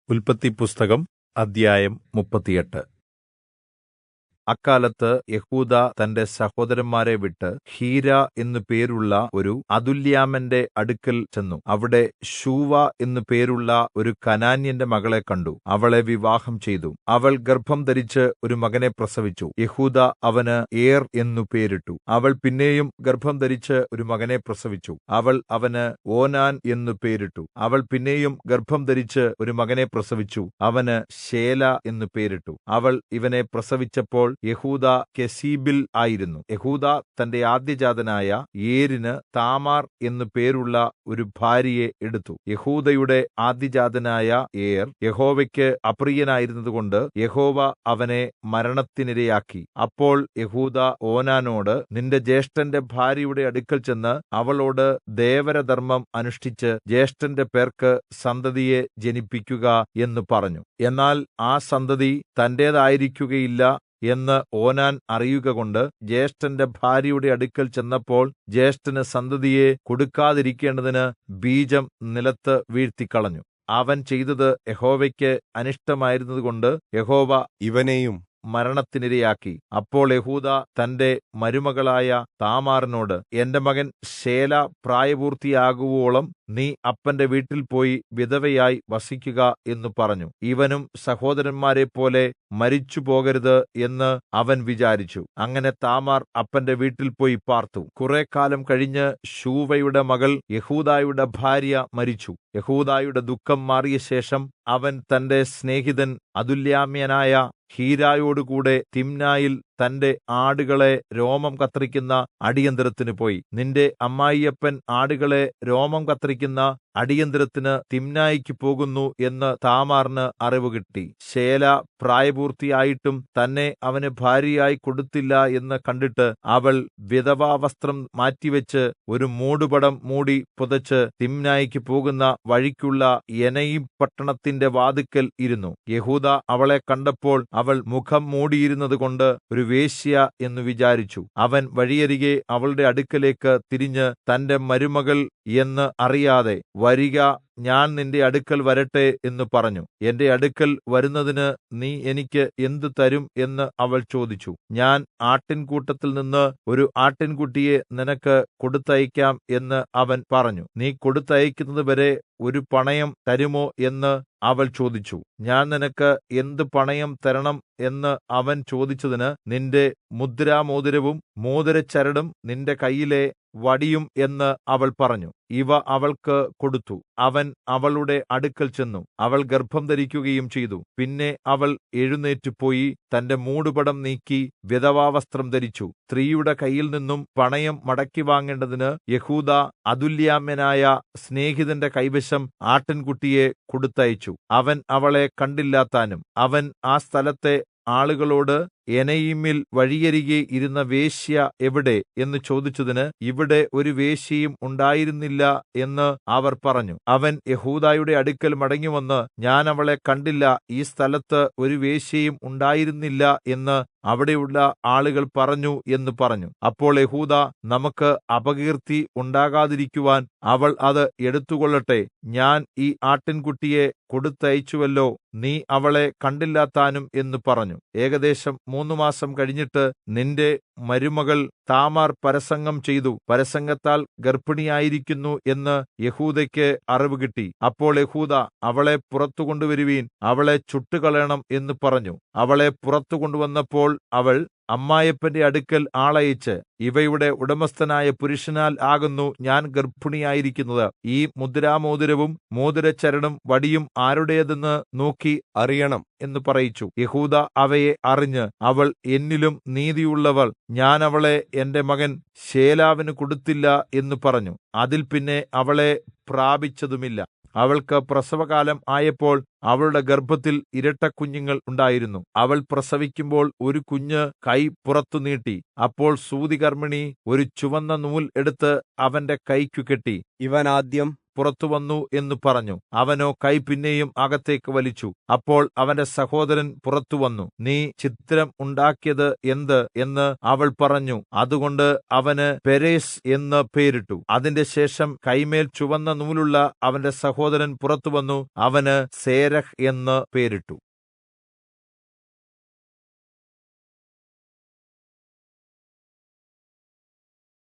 ഉല്പത്തിപ്പുസ്തകം അദ്ധ്യായം 38. അക്കാലത്ത് യെഹൂദാ തന്റെ സഹോദരന്മാരെ വിട്ട് ഹീരാ എന്നു പേരുള്ള ഒരു അദുല്ലാമ്യന്റെ അടുക്കൽ ചെന്നു. അവിടെ ശൂവാ എന്നു പേരുള്ള ഒരു കനാന്യന്റെ മകളെ കണ്ടു. അവളെ വിവാഹം ചെയ്തു. അവൾ ഗർഭംധരിച്ച് ഒരു മകനെ പ്രസവിച്ചു. യെഹൂദാ അവന് ഏർ എന്നു പേരിട്ടു. അവൾ പിന്നെയും ഗർഭംധരിച്ച് ഒരു മകനെ പ്രസവിച്ചു. അവൾ അവന് ഓനാൻ എന്നു പേരിട്ടു. അവൾ പിന്നെയും ഗർഭംധരിച്ച് ഒരു മകനെ പ്രസവിച്ചു. അവന് ശേലാ എന്നു പേരിട്ടു. അവൾ ഇവനെ പ്രസവിച്ചപ്പോൾ യെഹൂദാ കെസീബിൽ ആയിരുന്നു. യെഹൂദാ തന്റെ ആദ്യജാതനായ ഏരിന് താമാർ എന്നു പേരുള്ള ഒരു ഭാര്യയെ എടുത്തു. യെഹൂദയുടെ ആദ്യജാതനായ ഏർ യഹോവയ്ക്ക് അപ്രിയനായിരുന്നതുകൊണ്ട് യഹോവ അവനെ മരണത്തിനിരയാക്കി. അപ്പോൾ യെഹൂദാ ഓനാനോട്, നിന്റെ ജ്യേഷ്ഠന്റെ ഭാര്യയുടെ അടുക്കൽ ചെന്ന് അവളോട് ദേവരധർമ്മം അനുഷ്ഠിച്ച് ജ്യേഷ്ഠന്റെ പേർക്ക് സന്തതിയെ ജനിപ്പിക്കുക എന്ന് പറഞ്ഞു. എന്നാൽ ആ സന്തതി തന്റേതായിരിക്കുകയില്ല എന്ന് ഓനാൻ അറിയുകകൊണ്ട് ജ്യേഷ്ഠന്റെ ഭാര്യയുടെ അടുക്കൽ ചെന്നപ്പോൾ ജ്യേഷ്ഠന് സന്തതിയെ കൊടുക്കാതിരിക്കേണ്ടതിന് ബീജം നിലത്ത് വീഴ്ത്തിക്കളഞ്ഞു. അവൻ ചെയ്തത് യഹോവയ്ക്ക് അനിഷ്ടമായിരുന്നതുകൊണ്ട് യഹോവ ഇവനെയും മരണത്തിനിരയാക്കി. അപ്പോൾ യെഹൂദാ തന്റെ മരുമകളായ താമാറിനോട്, എന്റെ മകൻ ശേലാ പ്രായപൂർത്തിയാകുവോളം നീ അപ്പന്റെ വീട്ടിൽ പോയി വിധവയായി വസിക്കുക എന്നു പറഞ്ഞു. ഇവനും സഹോദരന്മാരെപ്പോലെ മരിച്ചുപോകരുത് എന്ന് അവൻ വിചാരിച്ചു. അങ്ങനെ താമാർ അപ്പന്റെ വീട്ടിൽ പോയി പാർത്തു. കുറെ കാലം കഴിഞ്ഞ് ശൂവയുടെ മകൾ യെഹൂദായുടെ ഭാര്യ മരിച്ചു. യെഹൂദായുടെ ദുഃഖം മാറിയ ശേഷം അവൻ തന്റെ സ്നേഹിതൻ അദുല്ലാമ്യനായ ഹീരായോടുകൂടെ തിമ്നായിൽ തന്റെ ആടുകളെ രോമം കത്രിക്കുന്ന അടിയന്തരത്തിന് പോയി. നിന്റെ അമ്മായിയപ്പൻ ആടുകളെ രോമം കത്രിക്കുന്ന അടിയന്തരത്തിന് തിമ്നായിക്ക് പോകുന്നു എന്ന് താമാറിന് അറിവ് കിട്ടി. ശേലാ പ്രായപൂർത്തിയായിട്ടും തന്നെ അവന് ഭാര്യയായി കൊടുത്തില്ല എന്ന് കണ്ടിട്ട് അവൾ വിധവാവസ്ത്രം മാറ്റിവെച്ച് ഒരു മൂടുപടം മൂടി പുതച്ച് തിമ്നായിക്ക് പോകുന്ന വഴിക്കുള്ള എനയീം പട്ടണത്തിന്റെ വാതിക്കൽ ഇരുന്നു. യെഹൂദാ അവളെ കണ്ടപ്പോൾ അവൾ മുഖം മൂടിയിരുന്നതുകൊണ്ട് ഒരു വേശ്യ എന്ന് വിചാരിച്ചു. അവൻ വഴിയരികെ അവളുടെ അടുക്കലേക്ക് തിരിഞ്ഞ് തന്റെ മരുമകൾ എന്ന് അറിയാതെ, വരിക, ഞാൻ നിന്റെ അടുക്കൽ വരട്ടെ എന്ന് പറഞ്ഞു. എന്റെ അടുക്കൽ വരുന്നതിന് നീ എനിക്ക് എന്ത് തരും എന്ന് അവൾ ചോദിച്ചു. ഞാൻ ആട്ടിൻകൂട്ടത്തിൽ നിന്ന് ഒരു ആട്ടിൻകുട്ടിയെ നിനക്ക് കൊടുത്തയക്കാം എന്ന് അവൻ പറഞ്ഞു. നീ കൊടുത്തയക്കുന്നത് വരെ ഒരു പണയം തരുമോ എന്ന് അവൾ ചോദിച്ചു. ഞാൻ നിനക്ക് എന്ത് പണയം തരണം എന്ന് അവൻ ചോദിച്ചതിന്, നിന്റെ മുദ്രാമോതിരവും മോതിരച്ചരടും നിന്റെ കയ്യിലെ വടിയും എന്ന് അവൾ പറഞ്ഞു. ഇവ അവൾക്ക് കൊടുത്തു. അവൻ അവളുടെ അടുക്കൽ ചെന്നു. അവൾ ഗർഭം ധരിക്കുകയും ചെയ്തു. പിന്നെ അവൾ എഴുന്നേറ്റുപോയി തന്റെ മൂടുപടം നീക്കി വിധവാവസ്ത്രം ധരിച്ചു. സ്ത്രീയുടെ കയ്യിൽ നിന്നും പണയം മടക്കി വാങ്ങേണ്ടതിന് യെഹൂദാ അദുല്ലാമ്യനായ സ്നേഹിതന്റെ കൈവശം ആട്ടിൻകുട്ടിയെ കൊടുത്തയച്ചു. അവൻ അവളെ കണ്ടില്ലാതാനും. അവൻ ആ സ്ഥലത്തെ ആളുകളോട്, എനയീമിൽ വഴിയരികെ ഇരുന്ന വേശ്യ എവിടെ എന്ന് ചോദിച്ചതിന്, ഇവിടെ ഒരു വേശ്യയും ഉണ്ടായിരുന്നില്ല എന്ന് അവർ പറഞ്ഞു. അവൻ യെഹൂദായുടെ അടുക്കൽ മടങ്ങിവന്ന്, ഞാൻ അവളെ കണ്ടില്ല, ഈ സ്ഥലത്ത് ഒരു വേശ്യയും ഉണ്ടായിരുന്നില്ല എന്ന് അവിടെയുള്ള ആളുകൾ പറഞ്ഞു എന്ന് പറഞ്ഞു. അപ്പോൾ യെഹൂദാ, നമുക്ക് അപകീർത്തി ഉണ്ടാകാതിരിക്കുവാൻ അവൾ അത് എടുത്തുകൊള്ളട്ടെ. ഞാൻ ഈ ആട്ടിൻകുട്ടിയെ കൊടുത്തയച്ചുവല്ലോ, നീ അവളെ കണ്ടില്ലാതാനും എന്ന് പറഞ്ഞു. ഏകദേശം 3 മാസം കഴിഞ്ഞിട്ട് നിന്റെ മരുമകൾ താമാർ പരസംഗം ചെയ്തു, പരസംഗത്താൽ ഗർഭിണിയായിരിക്കുന്നു എന്ന് യെഹൂദയ്ക്ക് അറിവ് കിട്ടി. അപ്പോൾ യെഹൂദാ, അവളെ പുറത്തു കൊണ്ടുവരുവീൻ, അവളെ ചുട്ടുകളയണം എന്ന് പറഞ്ഞു. അവളെ പുറത്തു കൊണ്ടുവന്നപ്പോൾ അവൾ അമ്മായപ്പന്റെ അടുക്കൽ ആളയച്ച്, ഇവയുടെ ഉടമസ്ഥനായ പുരുഷനാൽ ആകുന്നു ഞാൻ ഗർഭിണിയായിരിക്കുന്നത്. ഈ മുദ്രാമോതിരവും മോതിരച്ചരടും വടിയും ആരുടേതെന്ന് നോക്കി അറിയണം എന്ന് പറയിച്ചു. യെഹൂദാ അവയെ അറിഞ്ഞ്, അവൾ എന്നിലും നീതിയുള്ളവൾ, ഞാൻ അവളെ എന്റെ മകൻ ശേലാവിന് കൊടുത്തില്ല എന്ന് പറഞ്ഞു. അതിൽ പിന്നെ അവളെ പ്രാപിച്ചതുമില്ല. അവൾക്ക് പ്രസവകാലം ആയപ്പോൾ അവളുടെ ഗർഭത്തിൽ ഇരട്ടക്കുഞ്ഞുങ്ങൾ ഉണ്ടായിരുന്നു. അവൾ പ്രസവിക്കുമ്പോൾ ഒരു കുഞ്ഞ് കൈ പുറത്തു നീട്ടി. അപ്പോൾ സൂതികർമ്മിണി ഒരു ചുവന്ന നൂൽ എടുത്ത് അവന്റെ കൈക്കു കെട്ടി. ഇവൻ ആദ്യം പുറത്തു വന്നു എന്നു പറഞ്ഞു. അവനോ കൈ പിന്നെയും അകത്തേക്ക് വലിച്ചു. അപ്പോൾ അവന്റെ സഹോദരൻ പുറത്തു വന്നു. നീ ചിത്രം ഉണ്ടാക്കിയത് എന്ത് എന്ന് അവൾ പറഞ്ഞു. അതുകൊണ്ട് അവന് പെരേസ് എന്ന് പേരിട്ടു. അതിന്റെ ശേഷം കൈമേൽ ചുവന്ന നൂലുള്ള അവന്റെ സഹോദരൻ പുറത്തു വന്നു. അവന് സേരഹ് എന്ന് പേരിട്ടു.